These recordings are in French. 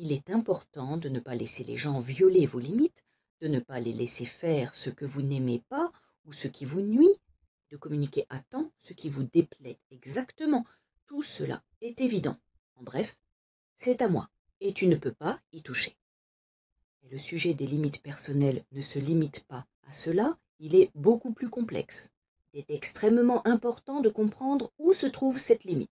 Il est important de ne pas laisser les gens violer vos limites, de ne pas les laisser faire ce que vous n'aimez pas ou ce qui vous nuit, de communiquer à temps ce qui vous déplaît exactement. Tout cela est évident. En bref, c'est à moi et tu ne peux pas y toucher. Mais le sujet des limites personnelles ne se limite pas à cela, il est beaucoup plus complexe. Il est extrêmement important de comprendre où se trouve cette limite.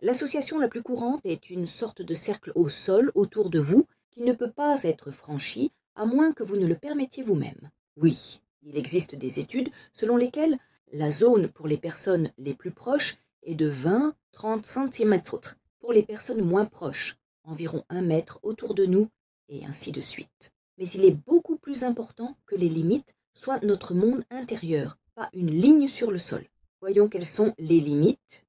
L'association la plus courante est une sorte de cercle au sol autour de vous qui ne peut pas être franchi à moins que vous ne le permettiez vous-même. Oui, il existe des études selon lesquelles la zone pour les personnes les plus proches est de 20-30 cm pour les personnes moins proches, environ 1 mètre autour de nous, et ainsi de suite. Mais il est beaucoup plus important que les limites soient notre monde intérieur, pas une ligne sur le sol. Voyons quelles sont les limites.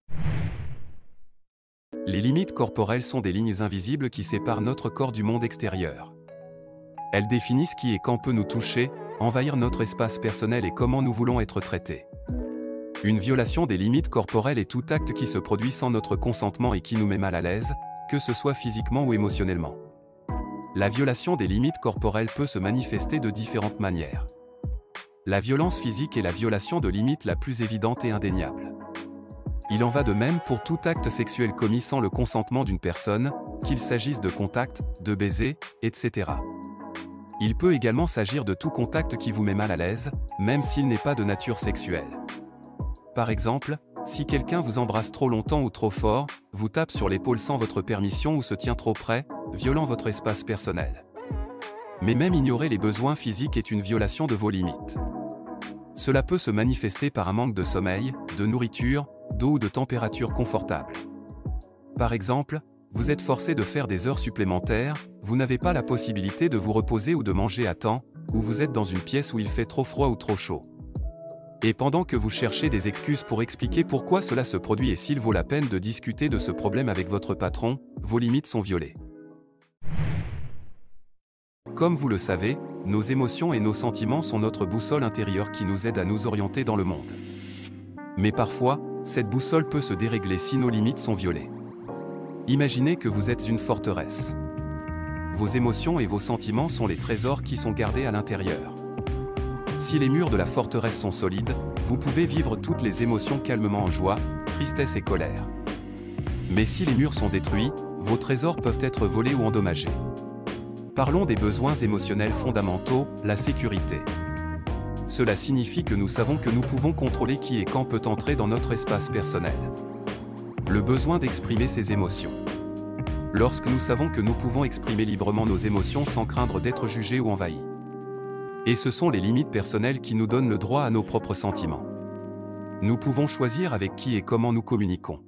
Les limites corporelles sont des lignes invisibles qui séparent notre corps du monde extérieur. Elles définissent qui et quand peut nous toucher, envahir notre espace personnel et comment nous voulons être traités. Une violation des limites corporelles est tout acte qui se produit sans notre consentement et qui nous met mal à l'aise, que ce soit physiquement ou émotionnellement. La violation des limites corporelles peut se manifester de différentes manières. La violence physique est la violation de limites la plus évidente et indéniable. Il en va de même pour tout acte sexuel commis sans le consentement d'une personne, qu'il s'agisse de contact, de baiser, etc. Il peut également s'agir de tout contact qui vous met mal à l'aise, même s'il n'est pas de nature sexuelle. Par exemple, si quelqu'un vous embrasse trop longtemps ou trop fort, vous tape sur l'épaule sans votre permission ou se tient trop près, violant votre espace personnel. Mais même ignorer les besoins physiques est une violation de vos limites. Cela peut se manifester par un manque de sommeil, de nourriture, d'eau ou de température confortable. Par exemple, vous êtes forcé de faire des heures supplémentaires, vous n'avez pas la possibilité de vous reposer ou de manger à temps, ou vous êtes dans une pièce où il fait trop froid ou trop chaud. Et pendant que vous cherchez des excuses pour expliquer pourquoi cela se produit et s'il vaut la peine de discuter de ce problème avec votre patron, vos limites sont violées. Comme vous le savez, nos émotions et nos sentiments sont notre boussole intérieure qui nous aide à nous orienter dans le monde. Mais parfois, cette boussole peut se dérégler si nos limites sont violées. Imaginez que vous êtes une forteresse. Vos émotions et vos sentiments sont les trésors qui sont gardés à l'intérieur. Si les murs de la forteresse sont solides, vous pouvez vivre toutes les émotions calmement en joie, tristesse et colère. Mais si les murs sont détruits, vos trésors peuvent être volés ou endommagés. Parlons des besoins émotionnels fondamentaux, la sécurité. Cela signifie que nous savons que nous pouvons contrôler qui et quand peut entrer dans notre espace personnel. Le besoin d'exprimer ses émotions. Lorsque nous savons que nous pouvons exprimer librement nos émotions sans craindre d'être jugés ou envahis. Et ce sont les limites personnelles qui nous donnent le droit à nos propres sentiments. Nous pouvons choisir avec qui et comment nous communiquons.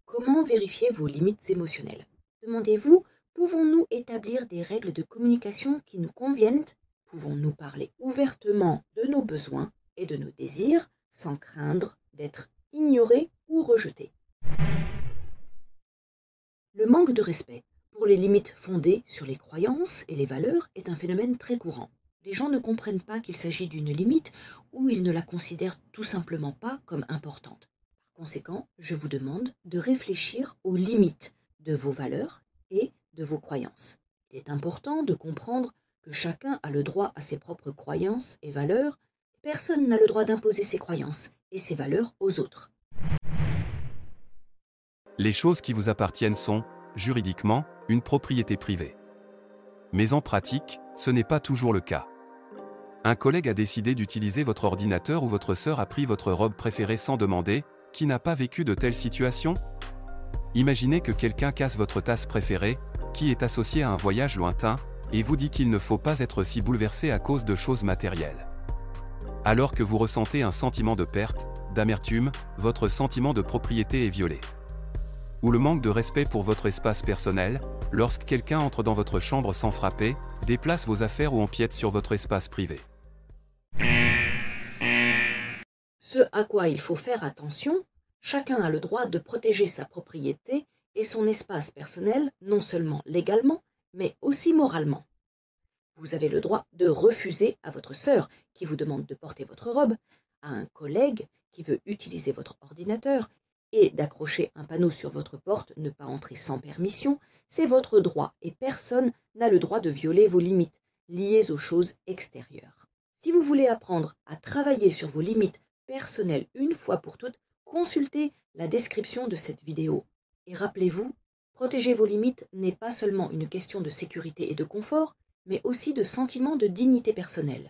Comment vérifier vos limites émotionnelles? Demandez-vous, pouvons-nous établir des règles de communication qui nous conviennent? Pouvons-nous parler ouvertement de nos besoins et de nos désirs sans craindre d'être ignorés ou rejetés? Le manque de respect pour les limites fondées sur les croyances et les valeurs est un phénomène très courant. Les gens ne comprennent pas qu'il s'agit d'une limite ou ils ne la considèrent tout simplement pas comme importante. Par conséquent, je vous demande de réfléchir aux limites de vos valeurs et de vos croyances. Il est important de comprendre que chacun a le droit à ses propres croyances et valeurs. Personne n'a le droit d'imposer ses croyances et ses valeurs aux autres. Les choses qui vous appartiennent sont, juridiquement, une propriété privée. Mais en pratique, ce n'est pas toujours le cas. Un collègue a décidé d'utiliser votre ordinateur ou votre sœur a pris votre robe préférée sans demander. Qui n'a pas vécu de telles situations? Imaginez que quelqu'un casse votre tasse préférée, qui est associée à un voyage lointain, et vous dit qu'il ne faut pas être si bouleversé à cause de choses matérielles. Alors que vous ressentez un sentiment de perte, d'amertume, votre sentiment de propriété est violé. Ou le manque de respect pour votre espace personnel, lorsque quelqu'un entre dans votre chambre sans frapper, déplace vos affaires ou empiète sur votre espace privé. Ce à quoi il faut faire attention, chacun a le droit de protéger sa propriété et son espace personnel, non seulement légalement, mais aussi moralement. Vous avez le droit de refuser à votre sœur qui vous demande de porter votre robe, à un collègue qui veut utiliser votre ordinateur, et d'accrocher un panneau sur votre porte « Ne pas entrer sans permission », c'est votre droit et personne n'a le droit de violer vos limites liées aux choses extérieures. Si vous voulez apprendre à travailler sur vos limites personnelles une fois pour toutes, consultez la description de cette vidéo. Et rappelez-vous, protéger vos limites n'est pas seulement une question de sécurité et de confort, mais aussi de sentiment de dignité personnelle.